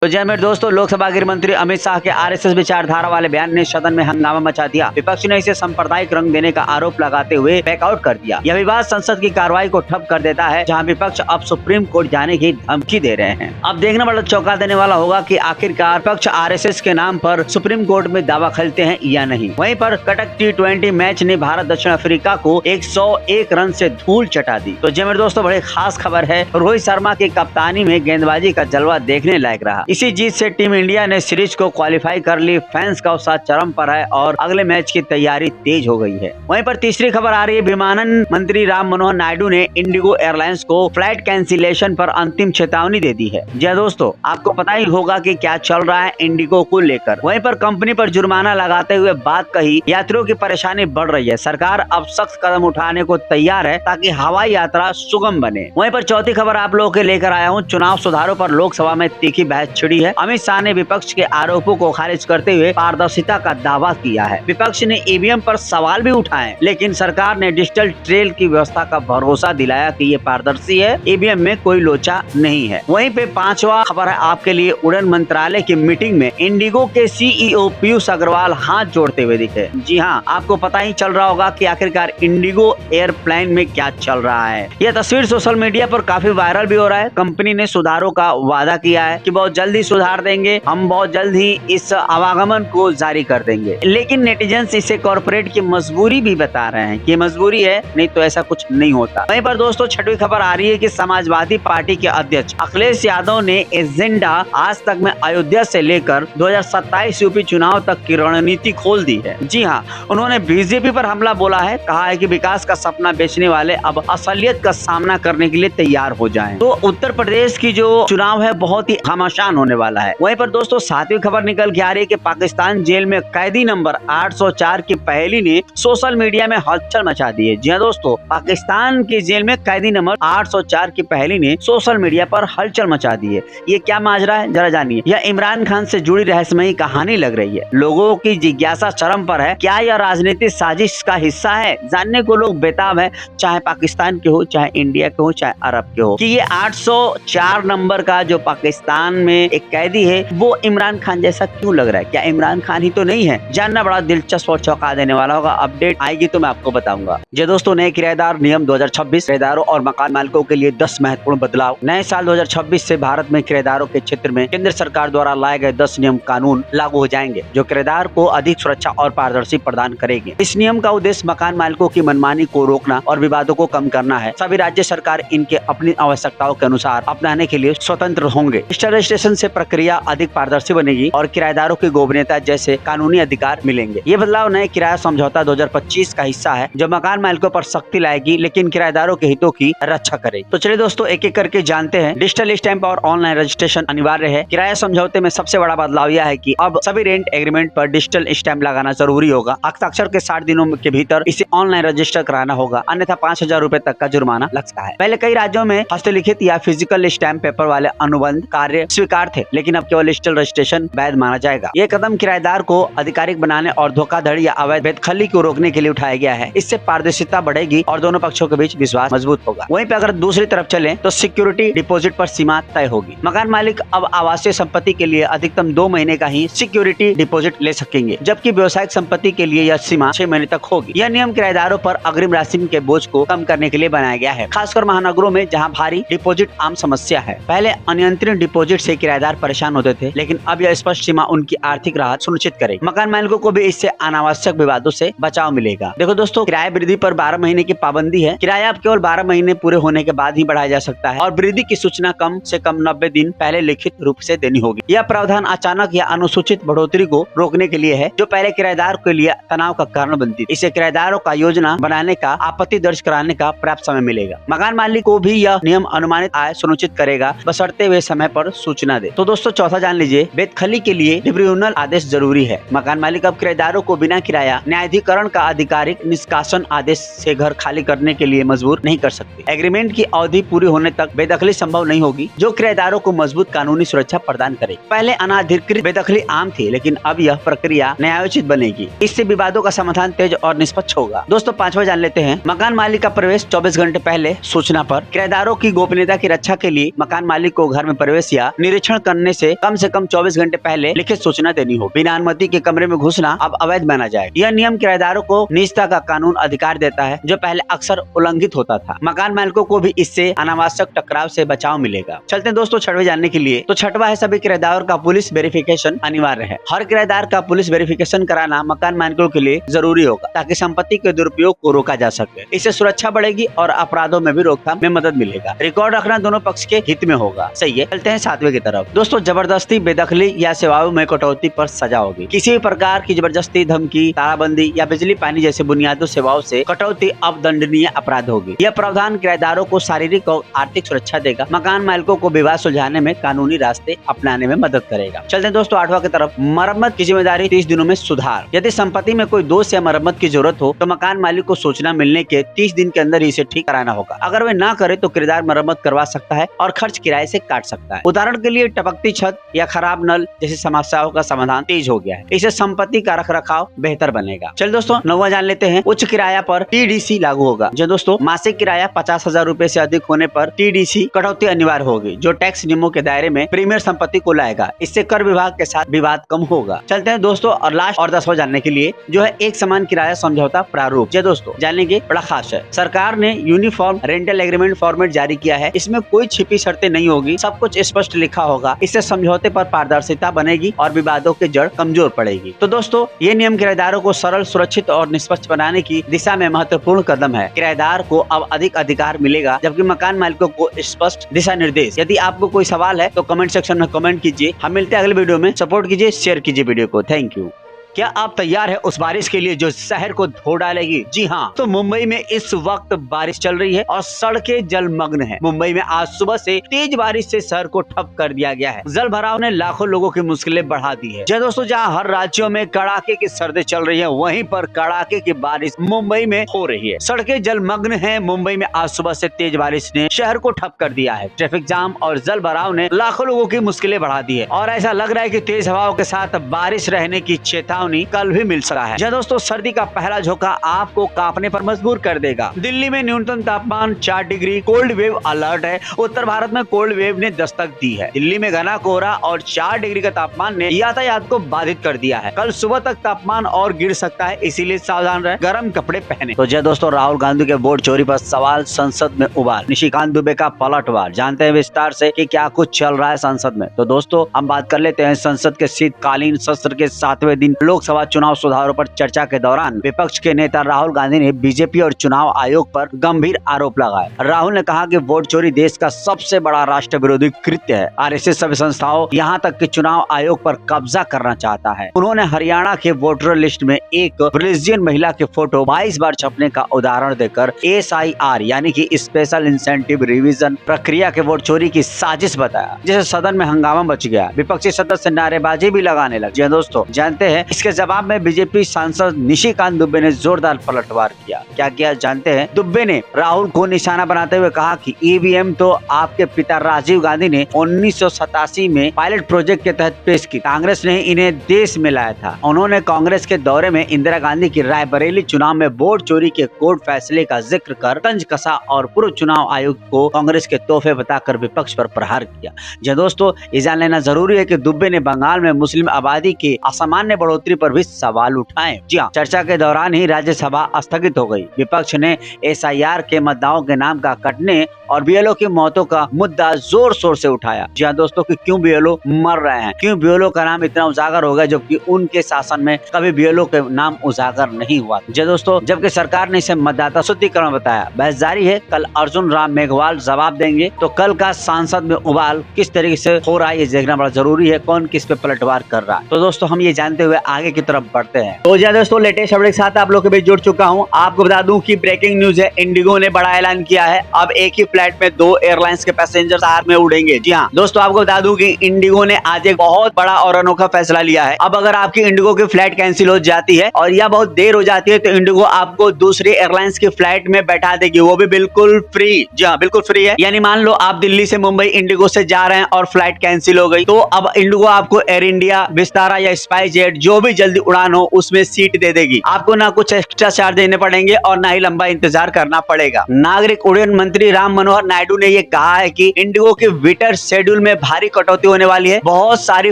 तो जय मेरे दोस्तों, लोकसभा गृह मंत्री अमित शाह के आरएसएस विचारधारा वाले बयान ने सदन में हंगामा मचा दिया। विपक्ष ने इसे सांप्रदायिक रंग देने का आरोप लगाते हुए बैकआउट कर दिया। यह विवाद संसद की कार्रवाई को ठप कर देता है, जहां विपक्ष अब सुप्रीम कोर्ट जाने की धमकी दे रहे हैं। अब देखना बड़ा चौंका देने वाला होगा कि आखिरकार विपक्ष आरएसएस के नाम पर सुप्रीम कोर्ट में दावा खेलते हैं या नहीं। वहीं पर कटक T20 मैच ने भारत दक्षिण अफ्रीका को 101 रन से धूल चटा दी। तो जय मेरे दोस्तों, बड़ी खास खबर है, रोहित शर्मा की कप्तानी में गेंदबाजी का जलवा देखने लायक रहा। इसी जीत से टीम इंडिया ने सीरीज को क्वालिफाई कर ली। फैंस का उत्साह चरम पर है और अगले मैच की तैयारी तेज हो गई है। वहीं पर तीसरी खबर आ रही है, विमानन मंत्री राम मनोहर नायडू ने इंडिगो एयरलाइंस को फ्लाइट कैंसिलेशन पर अंतिम चेतावनी दे दी है। जी दोस्तों, आपको पता ही होगा कि क्या चल रहा है इंडिगो को लेकर। वहीं पर कंपनी पर जुर्माना लगाते हुए बात कही, यात्रियों की परेशानी बढ़ रही है। सरकार अब सख्त कदम उठाने को तैयार है ताकि हवाई यात्रा सुगम बने। वहीं पर चौथी खबर आप लोगों के लेकर आया हूँ, चुनाव सुधारों पर लोकसभा में तीखी बहस छिड़ी है। अमित शाह ने विपक्ष के आरोपों को खारिज करते हुए पारदर्शिता का दावा किया है। विपक्ष ने ईवीएम पर सवाल भी उठाए, लेकिन सरकार ने डिजिटल ट्रेल की व्यवस्था का भरोसा दिलाया कि ये पारदर्शी है, ईवीएम में कोई लोचा नहीं है। वहीं पे पांचवा खबर है आपके लिए, उड़ान मंत्रालय की मीटिंग में इंडिगो के सीईओ पीयूष अग्रवाल हाथ जोड़ते हुए दिखे। जी हाँ, आपको पता ही चल रहा होगा कि आखिरकार इंडिगो एयरप्लेन में क्या चल रहा है। यह तस्वीर सोशल मीडिया पर काफी वायरल भी हो रहा है। कंपनी ने सुधारों का वादा किया है कि बहुत जल्दी सुधार देंगे, हम बहुत जल्द ही इस आवागमन को जारी कर देंगे। लेकिन नेटिजन्स इसे कॉर्पोरेट की मजबूरी भी बता रहे हैं कि मजबूरी है, नहीं तो ऐसा कुछ नहीं होता। वहीं पर दोस्तों छठवीं खबर आ रही है कि समाजवादी पार्टी के अध्यक्ष अखिलेश यादव ने एजेंडा आज तक में अयोध्या से लेकर 2027 यूपी चुनाव तक की रणनीति खोल दी है। जी हाँ, उन्होंने बीजेपी पर हमला बोला है। कहा है कि विकास का सपना बेचने वाले अब असलियत का सामना करने के लिए तैयार हो जाएं। तो उत्तर प्रदेश की जो चुनाव है बहुत ही घमासान होने वाला है। वहीं पर दोस्तों सातवीं खबर निकल के आ रही है कि पाकिस्तान जेल में कैदी नंबर 804 की पहेली ने सोशल मीडिया में हलचल मचा दी है। जी हाँ दोस्तों, पाकिस्तान की जेल में कैदी नंबर 804 की पहेली ने सोशल मीडिया पर हलचल मचा दी है। ये क्या माजरा है, जरा जानिए। यह इमरान खान से जुड़ी रहस्यमयी कहानी लग रही है। लोगों की जिज्ञासा चरम पर है, क्या यह राजनीतिक साजिश का हिस्सा है? जानने को लोग बेताब है, चाहे पाकिस्तान के हो, चाहे इंडिया के हो, चाहे अरब के हो, कि ये 804 नंबर का जो पाकिस्तान में एक कैदी है वो इमरान खान जैसा क्यों लग रहा है? क्या इमरान खान ही तो नहीं है? जानना बड़ा दिलचस्प और चौंका देने वाला होगा। अपडेट आएगी तो मैं आपको बताऊंगा। जी दोस्तों, नए किराएदार नियम 2026 किराएदारों और मकान मालिकों के लिए 10 महत्वपूर्ण बदलाव। नए साल 2026 से भारत में किराएदारों के क्षेत्र में केंद्र सरकार द्वारा लाए गए 10 नियम कानून लागू हो जाएंगे, जो किराएदार को अधिक सुरक्षा और पारदर्शी प्रदान करेंगे। इस नियम का उद्देश्य मकान मालिकों की मनमानी को रोकना और विवादों को कम करना है। सभी राज्य सरकार इनके अपनी आवश्यकताओं के अनुसार अपनाने के लिए स्वतंत्र होंगे। डिजिटल रजिस्ट्रेशन से प्रक्रिया अधिक पारदर्शी बनेगी और किराएदारों की गोपनीयता जैसे कानूनी अधिकार मिलेंगे। ये बदलाव नए किराया समझौता 2025 का हिस्सा है, जो मकान मालिकों पर सख्ती लाएगी लेकिन किराएदारों के हितों की रक्षा करेगी। तो चलिए दोस्तों, एक एक करके जानते हैं। डिजिटल स्टैंप और ऑनलाइन रजिस्ट्रेशन अनिवार्य है। किराया समझौते में सबसे बड़ा बदलाव यह है कि अब सभी रेंट एग्रीमेंट पर डिजिटल स्टैंप लगाना जरूरी होगा। हस्ताक्षर के 60 दिनों के भीतर इसे ऑनलाइन रजिस्टर कराना होगा, अन्यथा 5000 रुपए तक का जुर्माना लगता है। पहले कई राज्यों में हस्तलिखित या फिजिकल स्टैंप पेपर वाले अनुबंध कार्य स्वीकार थे, लेकिन अब केवल डिजिटल रजिस्ट्रेशन वैध माना जाएगा। ये कदम किराएदार को आधिकारिक बनाने और धोखाधड़ी या अवैध बेदखली को रोकने के लिए उठाया गया है। इससे पारदर्शिता बढ़ेगी और दोनों पक्षों के बीच विश्वास मजबूत होगा। वहीं पे अगर दूसरी तरफ चलें तो सिक्योरिटी डिपॉजिट पर सीमा तय होगी। मकान मालिक अब आवासीय संपत्ति के लिए अधिकतम 2 महीने का ही सिक्योरिटी डिपॉजिट ले सकेंगे, जबकि व्यवसायिक संपत्ति के लिए यह सीमा 6 महीने तक होगी। यह नियम किराएदारों पर अग्रिम राशि के बोझ को कम करने के लिए बनाया गया है, खासकर महानगरों में जहाँ भारी डिपॉजिट आम समस्या है। पहले अनियंत्रित डिपॉजिट से किराएदार परेशान होते थे, लेकिन अब यह स्पष्ट सीमा उनकी आर्थिक राहत सुनिश्चित करेगी। मकान मालिकों को भी इससे अनावश्यक विवादों से बचाव मिलेगा। देखो दोस्तों, किराया वृद्धि पर 12 महीने की पाबंदी है। किराया अब केवल 12 महीने पूरे होने के बाद ही बढ़ाया जा सकता है और वृद्धि की सूचना कम से कम 90 दिन पहले लिखित रूप से देनी होगी। यह प्रावधान अचानक या अनुसूचित बढ़ोतरी को रोकने के लिए है, जो पहले किराएदार के लिए तनाव का कारण बनती थी। इससे किराएदारों का योजना बनाने का, आपत्ति दर्ज कराने का पर्याप्त समय मिलेगा। मकान मालिक को भी यह नियम अनुमानित आय सुनिश्चित करेगा, बशर्ते वे समय पर सूचना दे। तो दोस्तों चौथा जान लीजिए, बेदखली के लिए ट्रिब्यूनल आदेश जरूरी है। मकान मालिक अब किराएदारों को बिना किराया न्यायाधिकरण का आधिकारिक निष्कासन आदेश से घर खाली करने के लिए मजबूर नहीं कर सकते। एग्रीमेंट की अवधि पूरी होने तक बेदखली संभव नहीं होगी, जो किराएदारों को मजबूत कानूनी सुरक्षा प्रदान करेगी। पहले अनाधिकृत बेदखली आम थी, लेकिन अब यह प्रक्रिया न्यायोचित बनेगी। इससे विवादों का समाधान तेज और निष्पक्ष होगा। दोस्तों 5वां जान लेते हैं, मकान मालिक का प्रवेश 24 घंटे पहले सूचना पर। किराएदारों की गोपनीयता की रक्षा के लिए मकान मालिक को घर में प्रवेश या निरीक्षण करने से कम 24 घंटे पहले लिखित सूचना देनी हो। बिना अनुमति के कमरे में घुसना अब अवैध माना जाएगा। यह नियम किराएदारों को निजता का कानून अधिकार देता है, जो पहले अक्सर उल्लंघित होता था। मकान मालिकों को भी इससे अनावश्यक टकराव से बचाव मिलेगा। चलते हैं दोस्तों 6वें जानने के लिए। तो 6वां है, सभी किराएदारों का पुलिस वेरिफिकेशन अनिवार्य है। हर किराएदार का पुलिस वेरिफिकेशन कराना मकान मालिकों के लिए जरूरी होगा, ताकि संपत्ति के दुरुपयोग को रोका जा सके। इससे सुरक्षा बढ़ेगी और अपराधों में भी रोकथाम में मदद मिलेगा। रिकॉर्ड रखना दोनों पक्ष के हित में होगा। सही है। चलते हैं 7वें की तरफ। दोस्तों जबरदस्ती, बेदखली या सेवाओं में कटौती पर सजा होगी। किसी भी प्रकार की जबरदस्ती, धमकी, तालाबंदी या बिजली पानी जैसे बुनियादी सेवाओं से कटौती अब दंडनीय अपराध होगी। यह प्रावधान किराएदारों को शारीरिक और आर्थिक सुरक्षा देगा। मकान मालिकों को विवाद सुलझाने में कानूनी रास्ते अपनाने में मदद करेगा। चलते हैं दोस्तों 8वां की तरफ। मरम्मत की जिम्मेदारी 30 दिनों में सुधार। यदि संपत्ति में कोई दोष या मरम्मत की जरूरत हो तो मकान मालिक को सूचना मिलने के 30 दिन के अंदर इसे ठीक कराना होगा। अगर वे ना करे तो किराएदार मरम्मत करवा सकता है और खर्च किराए से काट सकता है। उदाहरण के लिए टपकती छत या खराब नल जैसी समस्याओं का समाधान तेज हो गया है। इससे संपत्ति का रखरखाव बेहतर बनेगा। चल दोस्तों 9वां जान लेते हैं। उच्च किराया पर TDC लागू होगा। जो दोस्तों मासिक किराया 50,000 रूपए से अधिक होने पर TDC कटौती अनिवार्य होगी, जो टैक्स नियमों के दायरे में प्रीमियर संपत्ति को लाएगा। इससे कर विभाग के साथ विवाद कम होगा। चलते हैं दोस्तों और लास्ट और 10वां जानने के लिए, जो है एक समान किराया समझौता प्रारूप। जो दोस्तों जानने के बड़ा खास है। सरकार ने यूनिफॉर्म रेंटल एग्रीमेंट फॉर्मेट जारी किया है। इसमें कोई छिपी शर्तें नहीं होगी, सब कुछ स्पष्ट लिखा होगा। इससे समझौते पर पारदर्शिता बनेगी और विवादों की जड़ कमजोर पड़ेगी। तो दोस्तों ये नियम किराएदारों को सरल, सुरक्षित और निष्पक्ष बनाने की दिशा में महत्वपूर्ण कदम है। किराएदार को अब अधिक अधिकार मिलेगा, जबकि मकान मालिकों को स्पष्ट दिशा निर्देश। यदि आपको कोई सवाल है तो कमेंट सेक्शन में कमेंट कीजिए। हम मिलते हैं अगले वीडियो में। सपोर्ट कीजिए, शेयर कीजिए वीडियो को। Thank you. क्या आप तैयार है उस बारिश के लिए जो शहर को धो डालेगी? जी हाँ, तो मुंबई में इस वक्त बारिश चल रही है और सड़कें जलमग्न हैं। मुंबई में आज सुबह से तेज बारिश से शहर को ठप कर दिया गया है। जल भराव ने लाखों लोगों की मुश्किलें बढ़ा दी है। जी दोस्तों, जहाँ हर राज्यों में कड़ाके की सर्दी चल रही है, वहीं पर कड़ाके की बारिश मुंबई में हो रही है। सड़कें जलमग्न है। मुंबई में आज सुबह से तेज बारिश ने शहर को ठप कर दिया है। ट्रैफिक जाम और जल भराव ने लाखों लोगों की मुश्किलें बढ़ा दी है और ऐसा लग रहा है कि तेज हवाओं के साथ बारिश रहने की चेतावनी कल भी मिल सकता है। जी दोस्तों, सर्दी का पहला झोंका आपको कांपने पर मजबूर कर देगा। दिल्ली में न्यूनतम तापमान 4 डिग्री, कोल्ड वेव अलर्ट है। उत्तर भारत में कोल्ड वेव ने दस्तक दी है। दिल्ली में घना कोहरा और 4 डिग्री का तापमान ने यातायात को बाधित कर दिया है। कल सुबह तक तापमान और गिर सकता है, इसीलिए सावधान रहे, गर्म कपड़े पहने। तो जी दोस्तों, राहुल गांधी के वोट चोरी पर सवाल संसद में उबाल। निशिकांत दुबे का पलटवार। जानते हैं विस्तार से कि क्या कुछ चल रहा है संसद में। तो दोस्तों हम बात कर लेते हैं संसद के शीतकालीन सत्र के 7वें दिन लोकसभा चुनाव सुधारों पर चर्चा के दौरान विपक्ष के नेता राहुल गांधी ने बीजेपी और चुनाव आयोग पर गंभीर आरोप लगाए। राहुल ने कहा कि वोट चोरी देश का सबसे बड़ा राष्ट्र विरोधी कृत्य है। आरएसएस सभी संस्थाओं यहाँ तक कि चुनाव आयोग पर कब्जा करना चाहता है। उन्होंने हरियाणा के वोटर लिस्ट में एक रिलीजियन महिला के फोटो 22 बार छपने का उदाहरण देकर SIR यानी कि स्पेशल इंसेंटिव रिवीजन प्रक्रिया के वोट चोरी की साजिश बताया, जिससे सदन में हंगामा मच गया। विपक्षी सदस्य नारेबाजी भी लगाने लगे। दोस्तों जानते हैं इसके जवाब में बीजेपी सांसद निशिकांत दुबे ने जोरदार पलटवार किया। क्या किया जानते हैं? दुबे ने राहुल को निशाना बनाते हुए कहा कि EVM तो आपके पिता राजीव गांधी ने 1987 में पायलट प्रोजेक्ट के तहत पेश की। कांग्रेस ने इन्हें देश में लाया था। उन्होंने कांग्रेस के दौरे में इंदिरा गांधी की रायबरेली चुनाव में वोट चोरी के कोर्ट फैसले का जिक्र कर तंज कसा और पूर्व चुनाव आयोग को कांग्रेस के तोहफे बताकर विपक्ष पर प्रहार किया। जी दोस्तों, ये जान लेना जरूरी है कि दुबे ने बंगाल में मुस्लिम आबादी की असामान्य बढ़ोतरी पर भी सवाल उठाए। जी हाँ, चर्चा के दौरान ही राज्यसभा स्थगित हो गई। विपक्ष ने SIR के मतदाताओं के नाम का कटने और BLO की मौतों का मुद्दा जोर शोर से उठाया। जी हाँ दोस्तों, कि क्यों BLO मर रहे हैं, क्यों BLO का नाम इतना उजागर हो गया, जबकि उनके शासन में कभी BLO के नाम उजागर नहीं हुआ। जी दोस्तों, जबकि सरकार ने इसे मतदाता शुद्धिकरण बताया। बहस जारी है। कल अर्जुन राम मेघवाल जवाब देंगे। तो कल का सांसद में उबाल किस तरीके से हो रहा है ये देखना बड़ा जरूरी है। कौन किस पे पलटवार कर रहा है। तो दोस्तों हम ये जानते हुए आगे की तरफ बढ़ते हैं। तो जी दोस्तों, लेटेस्ट अपडेट के साथ आप लोग के बीच जुड़ चुका हूँ। आपको बता दूं कि ब्रेकिंग न्यूज है, इंडिगो ने बड़ा ऐलान किया है। अब एक ही फ्लाइट में 2 एयरलाइंस के पैसेंजर साथ में उड़ेंगे। जी हाँ दोस्तों, आपको बता दूं कि इंडिगो ने आज एक बहुत बड़ा और अनोखा फैसला लिया है। अब अगर आपकी इंडिगो की फ्लाइट कैंसिल हो जाती है और या बहुत देर हो जाती है तो इंडिगो आपको दूसरी एयरलाइंस की फ्लाइट में बैठा देगी, वो भी बिल्कुल फ्री। जी हाँ, बिल्कुल फ्री है। यानी मान लो आप दिल्ली से मुंबई इंडिगो से जा रहे हैं और फ्लाइट कैंसिल हो गई, तो अब इंडिगो आपको एयर इंडिया, विस्तारा या स्पाइस जेट जो भी जल्दी उड़ान हो उसमें सीट दे देगी। आपको ना कुछ एक्स्ट्रा चार्ज देने पड़ेंगे और ना ही लंबा इंतजार करना पड़ेगा। नागरिक उड्डयन मंत्री राम मनोहर नायडू ने ये कहा है कि इंडिगो के विंटर शेड्यूल में भारी कटौती होने वाली है, बहुत सारी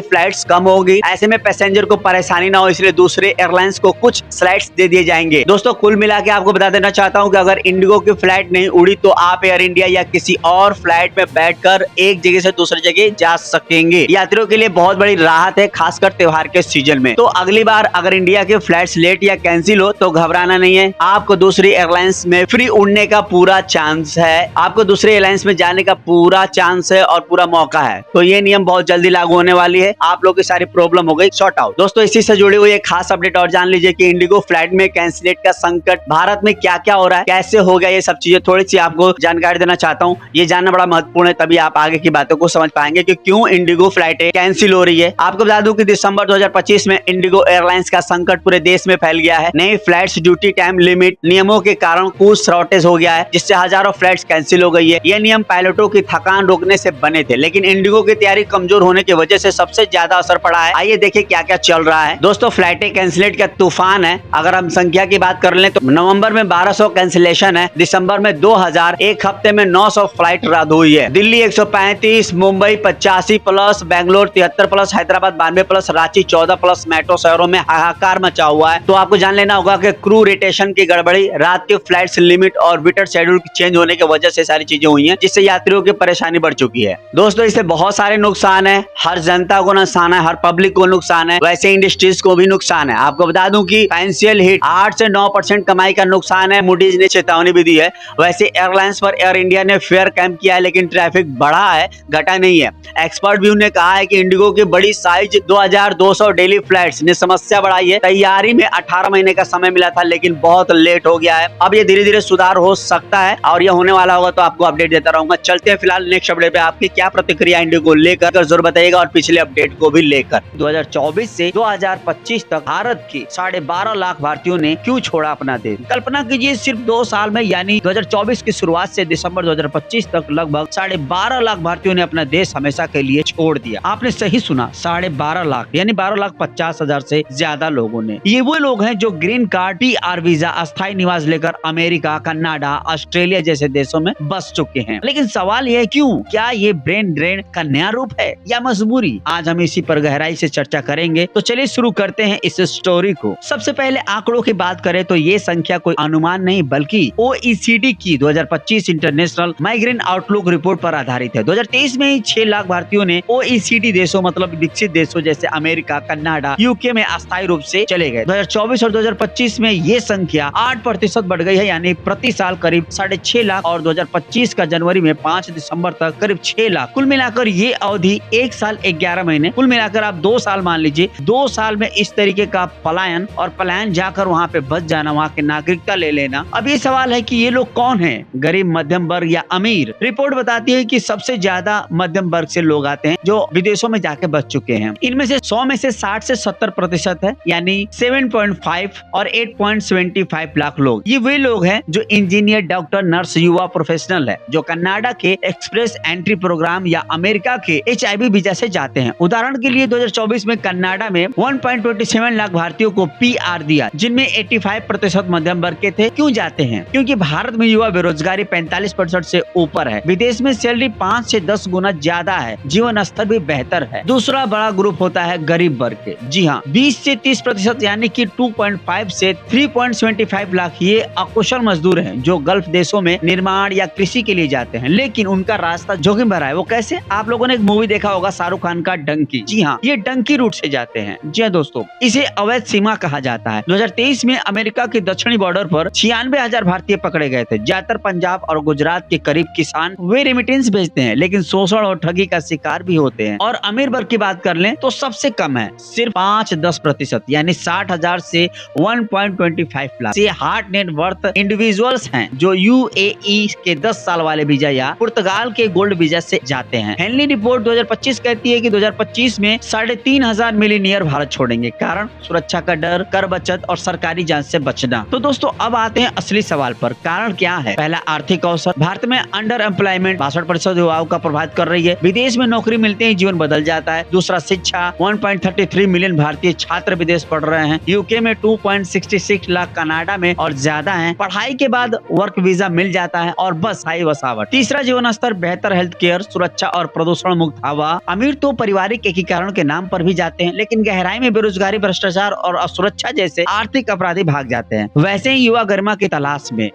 फ्लाइट्स कम होगी। ऐसे में पैसेंजर को परेशानी ना हो, इसलिए दूसरे एयरलाइंस को कुछ स्लाइड्स दे दिए जाएंगे। दोस्तों कुल मिला के आपको बता देना चाहता हूँ कि अगर इंडिगो की फ्लाइट नहीं उड़ी तो आप एयर इंडिया या किसी और फ्लाइट में बैठकर एक जगह से दूसरी जगह जा सकेंगे। यात्रियों के लिए बहुत बड़ी राहत है, खासकर त्योहार के सीजन में। तो अगली बार अगर इंडिया के फ्लाइट्स लेट या कैंसिल हो तो घबराना नहीं है, आपको दूसरी एयरलाइंस में फ्री उड़ने का पूरा चांस है। आपको दूसरी एयरलाइंस में जाने का पूरा चांस है और पूरा मौका है। तो ये नियम बहुत जल्दी लागू होने वाली है। आप लोग की सारी प्रॉब्लम हो गई सॉर्ट आउट। दोस्तों इसी से जुड़ी हुई एक खास अपडेट और जान लीजिए कि इंडिगो फ्लाइट में कैंसिलेट का संकट भारत में क्या क्या हो रहा है, कैसे हो गया, ये सब चीजें थोड़ी सी आपको जानकारी देना चाहता हूँ। ये जानना बड़ा महत्वपूर्ण है, तभी आप आगे की बातों को समझ पाएंगे कि क्यों इंडिगो फ्लाइटें कैंसिल हो रही है। आपको बता दूं कि दिसंबर 2025 में इंडिगो एयरलाइंस का संकट पूरे देश में फैल गया है। नई फ्लाइट्स ड्यूटी टाइम लिमिट नियमों के कारण कुछ शॉर्टेज हो गया है, जिससे हजारों फ्लाइट्स कैंसिल हो गई है। ये नियम पायलटों की थकान रोकने से बने थे, लेकिन इंडिगो की तैयारी कमजोर होने की वजह से सबसे ज्यादा असर पड़ा है। आइए देखिए क्या क्या चल रहा है। दोस्तों फ्लाइटें कैंसिलेट का तूफान है। अगर हम संख्या की बात कर लें तो नवंबर में 1200 कैंसिलेशन है, दिसंबर में 2000, एक हफ्ते में 900 फ्लाइट रद्द हुई है। Delhi 135, Mumbai 85 plus, Bangalore 73 plus, Hyderabad 92 plus, Ranchi 14 plus metro शहरों में हाहाकार मचा हुआ है। तो आपको जान लेना होगा कि क्रू रोटेशन की गड़बड़ी, रात के फ्लाइट्स लिमिट और विंटर शेड्यूल चेंज होने की वजह से सारी चीजें हुई हैं, जिससे यात्रियों की परेशानी बढ़ चुकी है। दोस्तों इससे बहुत सारे नुकसान है, हर जनता को नुकसान है, हर पब्लिक को नुकसान है, वैसे इंडस्ट्रीज को भी नुकसान है। आपको बता दूं कि फाइनेंशियल हिट 8 से 9% कमाई का नुकसान है, मूडीज ने चेतावनी भी दी है। वैसे एयरलाइंस पर एयर इंडिया ने फेयर कैंप किया है, लेकिन ट्रैफिक बढ़ा है, घटा नहीं है। एक्सपर्ट व्यू ने कहा है कि इंडिगो की बड़ी साइज 2200 डेली फ्लाइट्स ने समस्या बढ़ाई है। तैयारी में 18 महीने का समय मिला था, लेकिन बहुत लेट हो गया है। अब ये धीरे धीरे सुधार हो सकता है और ये होने वाला होगा, तो आपको अपडेट देता रहूंगा। चलते हैं फिलहाल नेक्स्ट अपडेट पे। आपकी क्या प्रतिक्रिया इंडिगो को लेकर जरूर बताइएगा और पिछले अपडेट को भी लेकर। 2024 से 2025 तक भारत के 12.5 लाख भारतीयों ने क्यों छोड़ा अपना देश। कल्पना कीजिए सिर्फ 2 साल में, यानी 2024 की शुरुआत से दिसंबर 2025 तक लगभग 12.5 लाख भारतीयों ने अपना देश हमेशा के लिए छोड़ दिया। आपने सही सुना, 12.5 लाख, यानी 12,50,000 से ज्यादा लोगों ने। ये वो लोग हैं जो ग्रीन कार्ड, PR वीजा, अस्थायी निवास लेकर अमेरिका, कनाडा, ऑस्ट्रेलिया जैसे देशों में बस चुके हैं। लेकिन सवाल यह है क्यों? क्या ये ब्रेन ड्रेन का नया रूप है या मजबूरी? आज हम इसी पर गहराई से चर्चा करेंगे। तो चलिए शुरू करते हैं इस स्टोरी को। सबसे पहले आंकड़ों की बात करें तो ये संख्या कोई अनुमान नहीं बल्कि OECD की 2025 इंटरनेशनल माइग्रेंट आउटलुक रिपोर्ट पर आधारित है। 2023 में ही 6 लाख भारतीयों ने OECD देशों मतलब विकसित देशों जैसे अमेरिका, कनाडा, UK में अस्थायी रूप से चले गए। 2024 और 2025 में ये संख्या 8% बढ़ गई है, यानी प्रति साल करीब 6.5 लाख और 2025 का जनवरी में 5 दिसंबर तक करीब 6 लाख। कुल मिलाकर ये अवधि 1 साल 11 महीने, कुल मिलाकर आप 2 साल मान लीजिए। 2 साल में इस तरीके का पलायन और पलायन जाकर वहाँ पे बच जाना, वहाँ की नागरिकता ले लेना। अब ये सवाल है कि ये लोग कौन हैं, गरीब, मध्यम वर्ग या अमीर? रिपोर्ट बताती है कि सबसे ज्यादा मध्यम वर्ग से लोग आते हैं जो विदेशों में जाके बच चुके हैं। इनमें से 100 में से 60 से 70% है, यानी 7.5 और 8.75 लाख लोग। ये वे लोग हैं जो इंजीनियर, डॉक्टर, नर्स, युवा, प्रोफेशनल है, जो कनाडा के एक्सप्रेस एंट्री प्रोग्राम या अमेरिका के HIV वीजा से जाते हैं। उदाहरण के लिए 2024 में कनाडा में 1.27 लाख भारतीयों को PR दिया, जिनमें 85% मध्यम वर्ग के थे। क्यों जाते हैं? क्योंकि भारत में युवा बेरोजगारी 45% से ऊपर है, विदेश में सैलरी 5 से 10 गुना ज्यादा है, जीवन स्तर भी बेहतर है। दूसरा बड़ा ग्रुप होता है गरीब वर्ग के। जी हाँ, 20 से 30% यानी कि 2.5 से 3.75 लाख ये अकुशल मजदूर हैं जो गल्फ देशों में निर्माण या कृषि के लिए जाते हैं, लेकिन उनका रास्ता जोखिम भरा है। वो कैसे? आप लोगों ने एक मूवी देखा होगा शाहरुख खान का डंकी। जी हाँ, ये डंकी रूट से जाते हैं। जी हाँ दोस्तों, इसे अवैध सीमा कहा जाता है। 2023 में अमेरिका के दक्षिणी बॉर्डर पर 96,000 भारतीय पकड़े गए थे। ज्यादातर पंजाब और गुजरात के करीब किसान वे रेमिटेंस भेजते हैं, लेकिन शोषण और ठगी का शिकार भी होते हैं। और अमीर वर्ग की बात कर लें तो सबसे कम है, सिर्फ 5 10% यानी 60,000 से 1.25 लाख से हार्ड नेट वर्थ इंडिविजुअल्स हैं जो यूएई के 10 साल वाले वीजा या पुर्तगाल के गोल्ड वीजा से जाते हैं। हेनली रिपोर्ट 2025 कहती है कि 2025 में 3,500 मिलियनियर भारत छोड़ेंगे, कारण सुरक्षा का डर, कर बचत और सरकारी जांच से बचना। तो दोस्तों अब आते हैं असली सवाल पर, कारण क्या है? पहला, आर्थिक अवसर। भारत में अंडर एम्प्लॉयमेंट 62% युवाओं का प्रभावित कर रही है। विदेश में नौकरी मिलते ही जीवन बदल जाता है। दूसरा, शिक्षा। 1.33 मिलियन भारतीय छात्र विदेश पढ़ रहे हैं। यूके में 2.66 लाख, कनाडा में और ज्यादा है। पढ़ाई के बाद वर्क वीजा मिल जाता है और बस हाई वसावट। तीसरा, जीवन स्तर, बेहतर हेल्थ केयर, सुरक्षा और प्रदूषण मुक्त हवा। अमीर तो पारिवारिक एकीकरण के नाम पर भी जाते हैं, लेकिन गहराई में बेरोजगारी, भ्रष्टाचार और असुरक्षा जैसे आर्थिक अपराधी भाग जाते हैं। वैसे ही युवा गरिमा की तलाश में।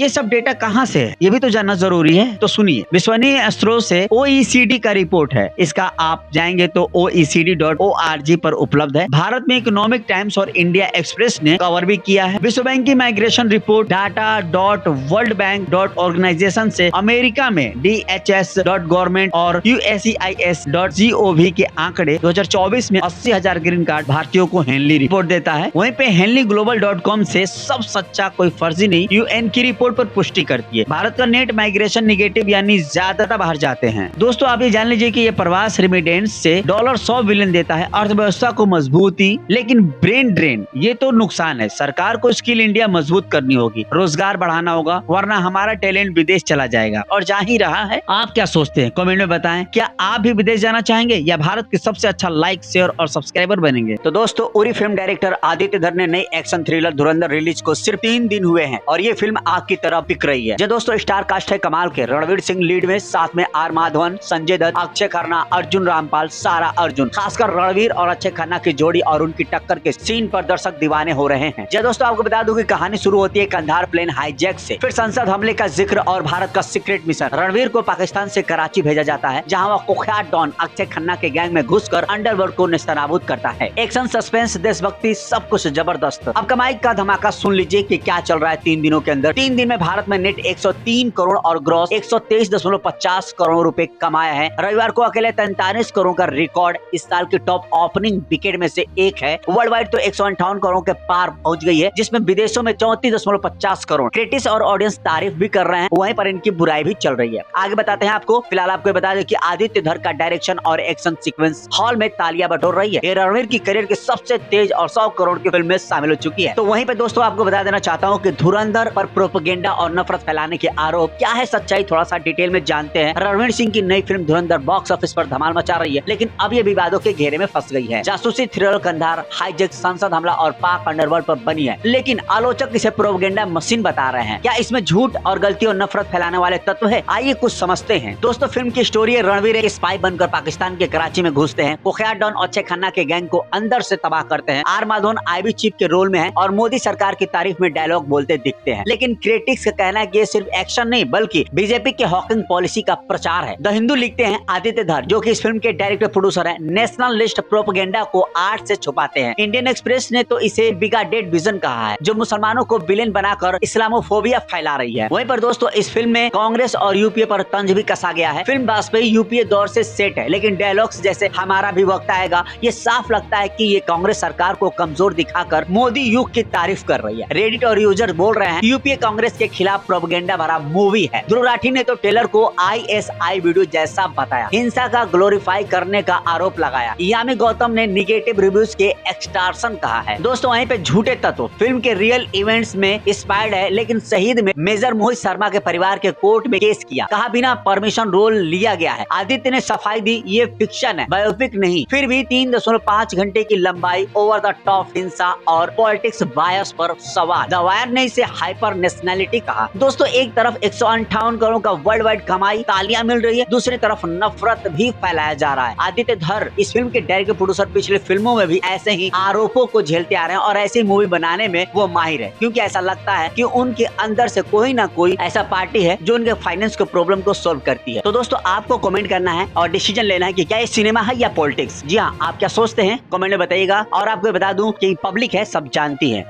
ये सब डेटा कहाँ से है, ये भी तो जानना जरूरी है। तो सुनिए, विश्वसनीय स्रोत से OECD का रिपोर्ट है। इसका आप जाएंगे तो OECD.org पर उपलब्ध है। भारत में इकोनॉमिक टाइम्स और इंडिया एक्सप्रेस ने कवर भी किया है। विश्व बैंक की माइग्रेशन रिपोर्ट data.worldbank.organization से अमेरिका में DHS.government और USCIS.gov के आंकड़े 2024 में 80,000 ग्रीन कार्ड भारतीयों को हेनली रिपोर्ट देता है। वहीं पे henleyglobal.com से सब सच्चा कोई फर्जी नहीं, UN की रिपोर्ट पर पुष्टि करती है। भारत का नेट माइग्रेशन निगेटिव यानी ज्यादातर बाहर जाते हैं। दोस्तों आप ये जान लीजिए कि ये प्रवास रेमिटेंस से $100 बिलियन देता है, अर्थव्यवस्था को मजबूती, लेकिन ब्रेन ड्रेन ये तो नुकसान है। सरकार को स्किल इंडिया मजबूत करनी होगी, रोजगार बढ़ाना होगा, वरना हमारा टैलेंट विदेश चला जाएगा और जा ही रहा है। आप क्या सोचते हैं? कमेंट में बताएं। क्या आप भी विदेश जाना चाहेंगे या भारत के सबसे अच्छा लाइक, शेयर और सब्सक्राइबर बनेंगे? तो दोस्तों उरी फिल्म डायरेक्टर आदित्य धर ने नई एक्शन थ्रिलर धुरंधर रिलीज को सिर्फ 3 दिन हुए हैं और ये फिल्म आग की तरह बिक रही है। जो दोस्तों स्टार कास्ट है कमाल के, रणवीर सिंह लीड में, साथ में आर माधवन, संजय दत्त, अक्षय खन्ना, अर्जुन रामपाल, सारा अर्जुन। खासकर रणवीर और अक्षय खन्ना की जोड़ी और उनकी टक्कर के सीन पर दर्शक दीवाने हो रहे हैं। जो दोस्तों आपको बता दूं कि कहानी शुरू होती है कंधार प्लेन हाईजैक से, फिर संसद हमले का जिक्र और भारत का सीक्रेट मिशन। रणवीर को पाकिस्तान से कराची भेजा जाता है, जहां वह कुख्यात डॉन अक्षय खन्ना के गैंग में घुसकर अंडरवर्ल्ड को नेस्तनाबूद करता है। एक्शन, सस्पेंस, देशभक्ति, सब कुछ जबरदस्त। अब कमाई का धमाका सुन लीजिए कि क्या चल रहा है 3 दिनों के अंदर। 3 दिन में भारत में नेट 103 करोड़ और ग्रॉस 123.50 करोड़ रुपए कमाया है। रविवार को अकेले 43 करोड़ का रिकॉर्ड इस साल की टॉप ओपनिंग विकेट में से एक है। वर्ल्ड वाइड तो 158 करोड़ के पार पहुंच गई है, जिसमें विदेशों में 34.50 करोड़। क्रिटिक्स और ऑडियंस तारीफ भी कर रहे हैं, वहीं पर इनकी बुराई भी चल रही है। आगे बताते हैं आपको। फिलहाल आपको बता दें कि आदित्य धर का डायरेक्शन और एक्शन सीक्वेंस हॉल में तालियां बटोर रही है। ये रणवीर की करियर की सबसे तेज और 100 करोड़ की फिल्म में शामिल हो चुकी है। तो वहीं पे दोस्तों आपको बता देना चाहता हूँ कि धुरंधर पर प्रोपेगेंडा और नफरत फैलाने के आरोप, क्या है सच्चाई, थोड़ा सा डिटेल में जानते हैं। रणवीर सिंह की नई फिल्म धुरंधर बॉक्स ऑफिस पर धमाल मचा रही है, लेकिन अब ये विवादों के घेरे में फंस गई है। जासूसी थ्रिलर कंधार हाईजैक, संसद हमला और पाक अंडरवर्ल्ड पर बनी है, लेकिन आलोचक इसे प्रोपेगेंडा मशीन बता रहे हैं। क्या इसमें झूठ और गलती और नफरत फैलाने वाले तत्व है? आइए कुछ समझते हैं। दोस्तों फिल्म की स्टोरी है, रणवीर एक स्पाई बनकर पाकिस्तान के कराची में घुसते हैं, कुख्यात डॉन अक्षय खन्ना के गैंग को अंदर से तबाह करते हैं। आर माधवन आईबी चीफ के रोल में है और मोदी सरकार की तारीफ में डायलॉग बोलते दिखते हैं। लेकिन क्रिटिक्स का कहना है कि ये सिर्फ एक्शन नहीं बल्कि बीजेपी के हॉकिंग पॉलिसी का प्रचार है। द हिंदू लिखते हैं आदित्य धर, जो कि इस फिल्म के डायरेक्टर प्रोड्यूसर हैं, नेशनल लिस्ट प्रोपेगेंडा को आर्ट से छुपाते हैं। इंडियन एक्सप्रेस ने तो इसे बिगाडेड विजन कहा है, जो मुसलमानों को विलेन बनाकर इस्लामोफोबिया फैला रही है। वहीं पर दोस्तों इस फिल्म में कांग्रेस और यूपीए पर तंज भी कसा गया है। फिल्म वाजपेयी यूपीए दौर से सेट है, लेकिन डायलॉग्स जैसे हमारा भी वक्त आएगा, ये साफ लगता है कि ये कांग्रेस सरकार को कमजोर दिखाकर मोदी युग की तारीफ कर रही है। रेडिट और यूजर बोल रहे हैं यूपीए कांग्रेस के खिलाफ प्रोपेगेंडा भरा मूवी है। ध्रुव राठी ने तो ट्रेलर को ISI वीडियो जैसा बताया, हिंसा का ग्लोरीफाई करने का आरोप लगाया। यामी गौतम ने निगेटिव रिव्यूज के एक्सटॉर्शन कहा है। दोस्तों वहीं पे झूठे तत्व फिल्म के रियल इवेंट्स में इंस्पायर्ड है, लेकिन शहीद में मेजर मोहित शर्मा के परिवार के कोर्ट में केस किया, कहा बिना परमिशन रोल लिया गया है। आदित्य ने सफाई दी, ये फिक्शन है, बायोपिक नहीं। फिर भी 3.5 घंटे की लंबाई, ओवर द टॉप हिंसा और पॉलिटिक्स बायस पर सवाल। द वायर ने इसे हाइपर नेशनलिटी कहा। दोस्तों एक तरफ 158 करोड़ का वर्ल्ड वाइड कमाई, तालियां मिल रही है, दूसरी तरफ नफरत भी फैलाया जा रहा है। आदित्य धर इस फिल्म के डायरेक्टर प्रोड्यूसर पिछले फिल्मों में भी ऐसे ही आरोपों को झेलते आ रहे हैं और ऐसी मूवी बनाने में वो माहिर है, क्योंकि ऐसा लगता है कि उनके अंदर से कोई ना कोई ऐसा पार्टी है जो उनके फाइनेंस के प्रॉब्लम को सॉल्व करती है। तो दोस्तों आपको कमेंट करना है और डिसीजन लेना है कि क्या ये सिनेमा है या पॉलिटिक्स। जी हाँ, आप क्या सोचते हैं कमेंट में बताइएगा। और आपको बता दूं कि पब्लिक है, सब जानती है।